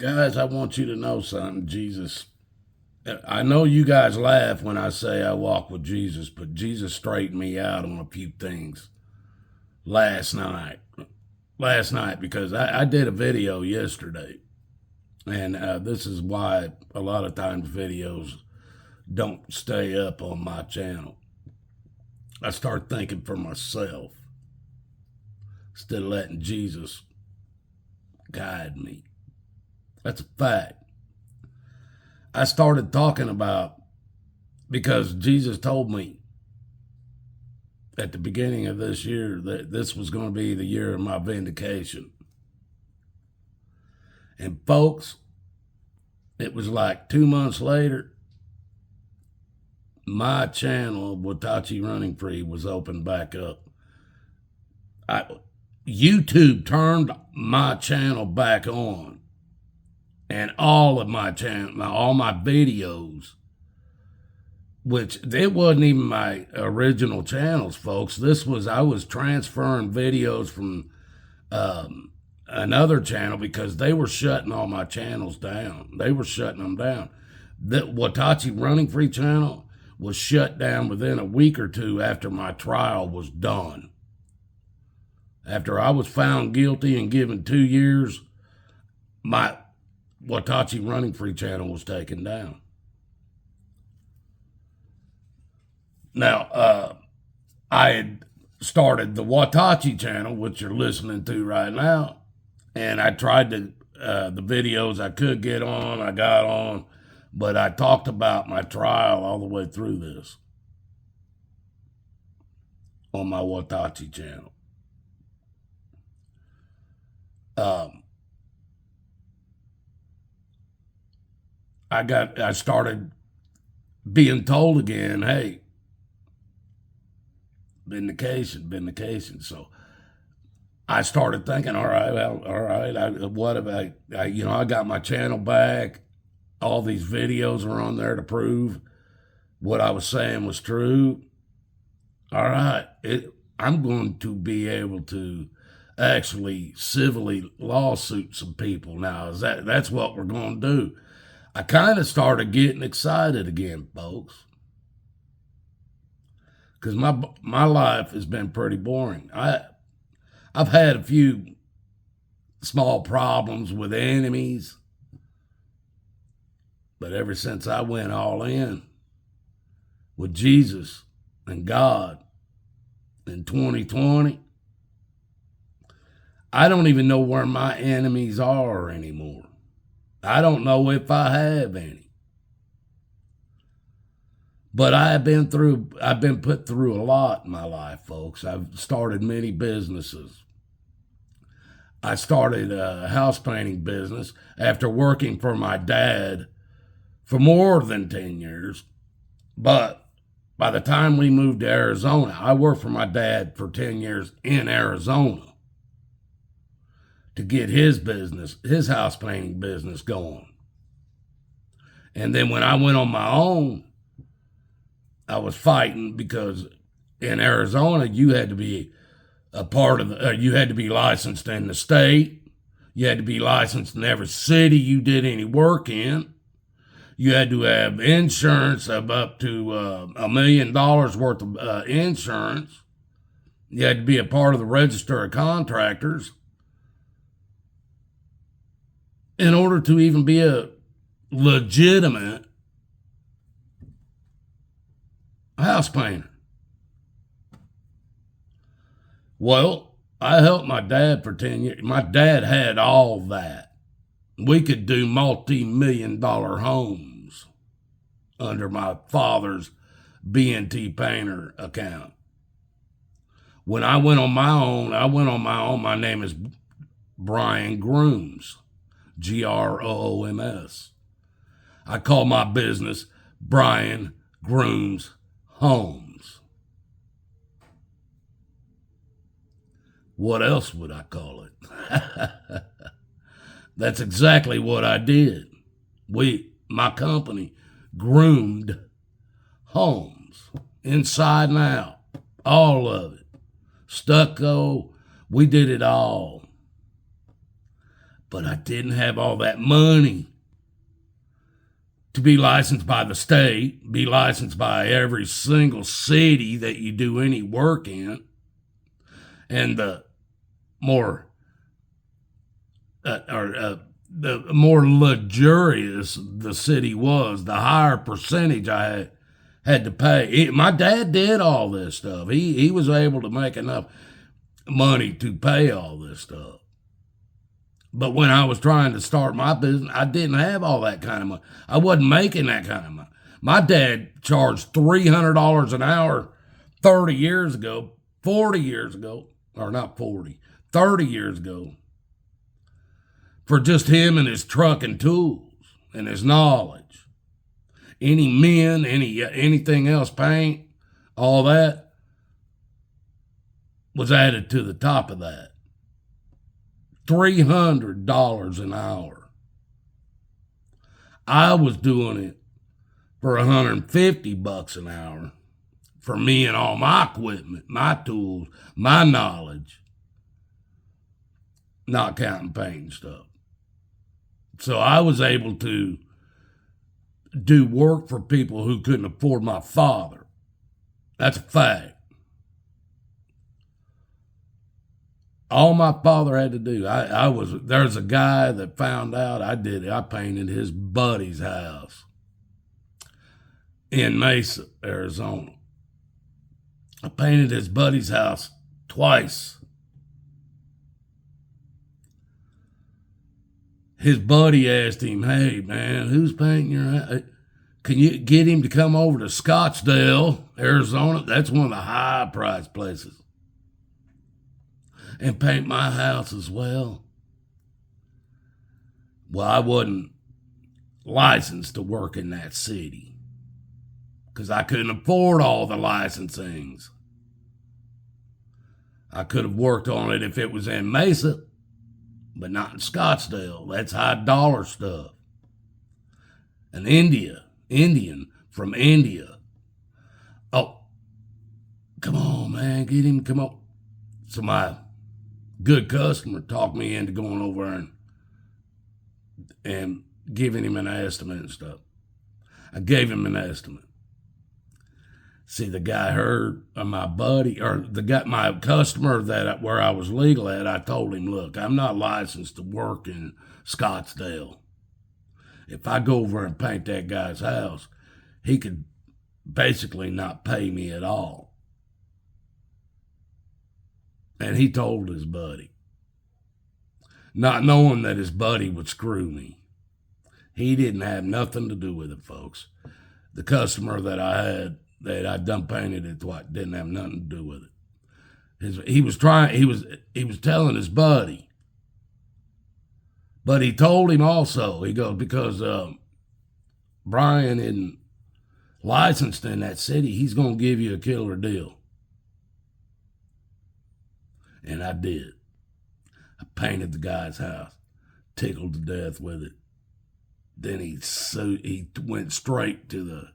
Guys, I want you to know something. I know you guys laugh when I say I walk with Jesus, but Jesus straightened me out on a few things last night. Last night, because I did a video yesterday, and this is why a lot of times videos don't stay up on my channel. I start thinking for myself instead of letting Jesus guide me. That's a fact. I started talking about, because Jesus told me at the beginning of this year that this was going to be the year of my vindication. And folks, it was like 2 months later, my channel, Watachi Running Free, was opened back up. YouTube turned my channel back on. And all of my channel, all my videos, which it wasn't even my original channels, folks. I was transferring videos from another channel because they were shutting all my channels down. They were shutting them down. The Watachi Running Free channel was shut down within a week or two after my trial was done. After I was found guilty and given 2 years, my Watachi Running Free channel was taken down. Now, I had started the Watachi channel, which you're listening to right now, and I tried the videos I could get on, I got on, but I talked about my trial all the way through this on my Watachi channel. I started being told again, hey, vindication. So I started thinking, all right, what if I got my channel back. All these videos are on there to prove what I was saying was true. All right, I'm going to be able to actually civilly lawsuit some people now. That's what we're going to do. I kind of started getting excited again, folks, because my life has been pretty boring. I've had a few small problems with enemies, but ever since I went all in with Jesus and God in 2020, I don't even know where my enemies are anymore. I don't know if I have any. But I've been put through a lot in my life, folks. I've started many businesses. I started a house painting business after working for my dad for more than 10 years. But by the time we moved to Arizona, I worked for my dad for 10 years in Arizona to get his house painting business going. And then when I went on my own, I was fighting because in Arizona, you had to be you had to be licensed in the state. You had to be licensed in every city you did any work in. You had to have insurance of up to $1 million worth of insurance. You had to be a part of the register of contractors in order to even be a legitimate house painter. Well, I helped my dad for 10 years. My dad had all that. We could do multi-million-dollar homes under my father's B&T Painter account. When I went on my own. My name is Brian Grooms, Grooms. I call my business Brian Grooms Homes. What else would I call it? That's exactly what I did. My company, groomed homes, inside and out, all of it. Stucco, we did it all. But I didn't have all that money to be licensed by the state, be licensed by every single city that you do any work in. And the more the more luxurious the city was, the higher percentage I had to pay. My dad did all this stuff. He was able to make enough money to pay all this stuff. But when I was trying to start my business, I didn't have all that kind of money. I wasn't making that kind of money. My dad charged $300 an hour 30 years ago, 40 years ago, or not 40, 30 years ago, for just him and his truck and tools and his knowledge. Any men, anything else, paint, all that was added to the top of that. $300 an hour. I was doing it for $150 an hour for me and all my equipment, my tools, my knowledge, not counting paint stuff. So I was able to do work for people who couldn't afford my father. That's a fact. All my father had to do, there's a guy that found out I did it. I painted his buddy's house in Mesa, Arizona. I painted his buddy's house twice. His buddy asked him, "Hey, man, who's painting your house? Can you get him to come over to Scottsdale, Arizona? That's one of the high-priced places. And paint my house as well." Well, I wasn't licensed to work in that city because I couldn't afford all the licensings. I could have worked on it if it was in Mesa, but not in Scottsdale. That's high dollar stuff. An Indian from India. Oh, come on, man, get him, come on. So my good customer talked me into going over and giving him an estimate and stuff. I gave him an estimate. See, the guy heard my buddy, or my customer where I was legal at, I told him, "Look, I'm not licensed to work in Scottsdale. If I go over and paint that guy's house, he could basically not pay me at all." And he told his buddy, not knowing that his buddy would screw me. He didn't have nothing to do with it, folks. The customer that I'd done painted it twice didn't have nothing to do with it. He was telling his buddy, but he told him also, he goes, because Brian isn't licensed in that city, he's going to give you a killer deal. And I did. I painted the guy's house, tickled to death with it. Then he went straight to the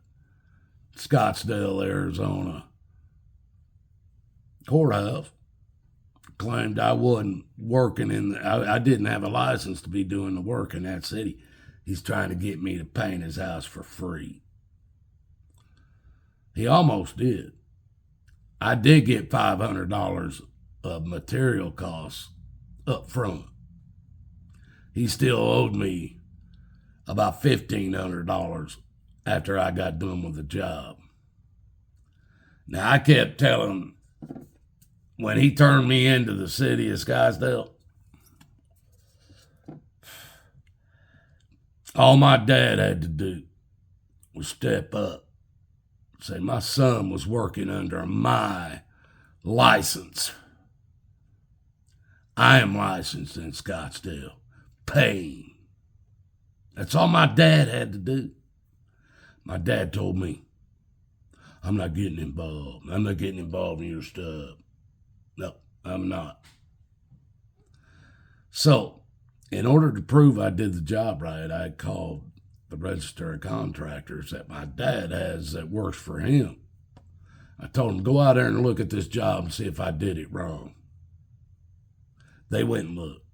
Scottsdale, Arizona courthouse, claimed I wasn't working I didn't have a license to be doing the work in that city. He's trying to get me to paint his house for free. He almost did. I did get $500 of material costs up front. He still owed me about $1,500 after I got done with the job. Now, I kept telling him, when he turned me into the city of Scottsdale, all my dad had to do was step up, say my son was working under my license. I am licensed in Scottsdale, paying. That's all my dad had to do. My dad told me, "I'm not getting involved. I'm not getting involved in your stuff." No, I'm not. So, in order to prove I did the job right, I called the register of contractors that my dad has that works for him. I told them, "Go out there and look at this job and see if I did it wrong." They went and looked.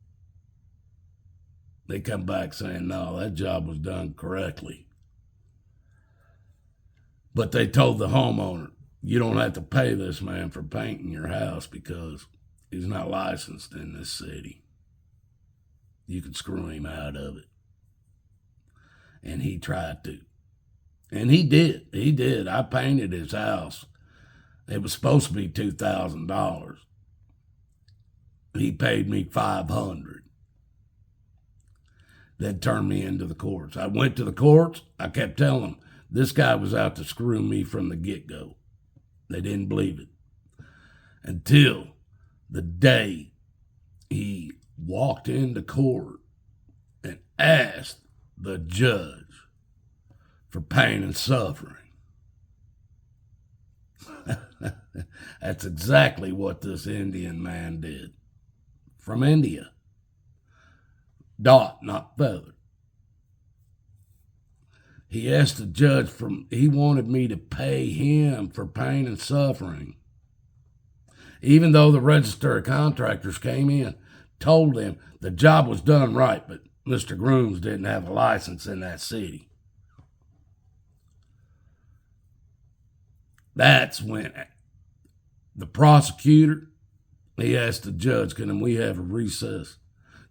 They come back saying, no, that job was done correctly. But they told the homeowner, you don't have to pay this man for painting your house because he's not licensed in this city. You could screw him out of it. And he tried to. And he did. He did. I painted his house. It was supposed to be $2,000. He paid me $500. Then turned me into the courts. I went to the courts. I kept telling them, this guy was out to screw me from the get-go. They didn't believe it. Until the day he walked into court and asked the judge for pain and suffering. That's exactly what this Indian man did. From India. Dot, not feather. He asked the judge he wanted me to pay him for pain and suffering. Even though the register of contractors came in, told him the job was done right, but Mr. Grooms didn't have a license in that city. That's when the prosecutor, he asked the judge, can we have a recess?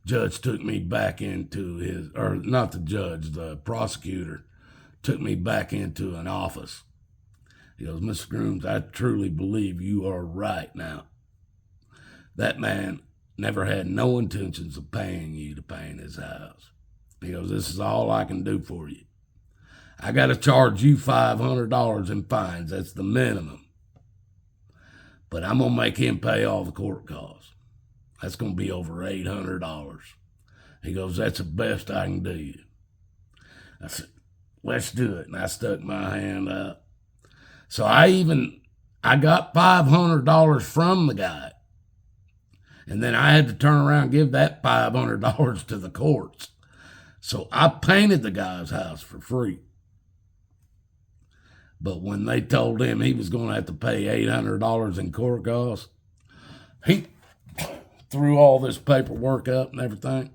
Judge took me back into not the judge, the prosecutor took me back into an office. He goes, Mr. Grooms, I truly believe you are right now. That man never had no intentions of paying you to paint his house. He goes, this is all I can do for you. I got to charge you $500 in fines. That's the minimum. But I'm going to make him pay all the court costs. That's going to be over $800. He goes, that's the best I can do you. I said, let's do it. And I stuck my hand up. So I got $500 from the guy. And then I had to turn around and give that $500 to the courts. So I painted the guy's house for free. But when they told him he was going to have to pay $800 in court costs, he threw all this paperwork up and everything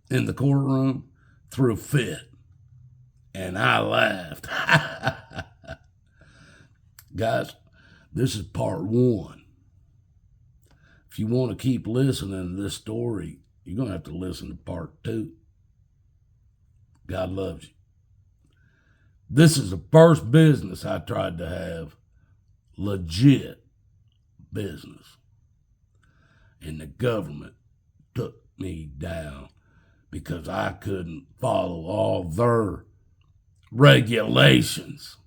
in the courtroom, threw a fit. And I laughed. Guys, this is part one. If you want to keep listening to this story, you're going to have to listen to part two. God loves you. This is the first business I tried to have, legit business. And the government took me down because I couldn't follow all their regulations.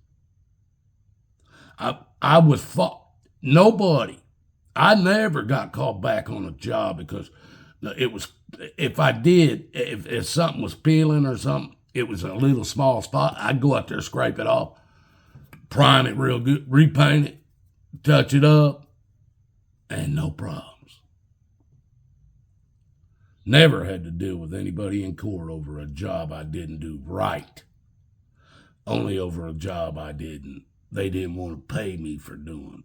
I was nobody. I never got called back on a job because it was, if I did, if something was peeling or something, it was a little small spot, I'd go out there, scrape it off, prime it real good, repaint it, touch it up, and no problems. Never had to deal with anybody in court over a job I didn't do right. Only over a job they didn't want to pay me for doing.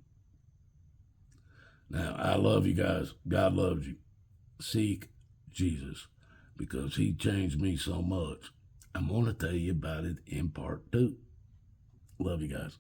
Now, I love you guys. God loves you. Seek Jesus because he changed me so much. I'm going to tell you about it in part two. Love you guys.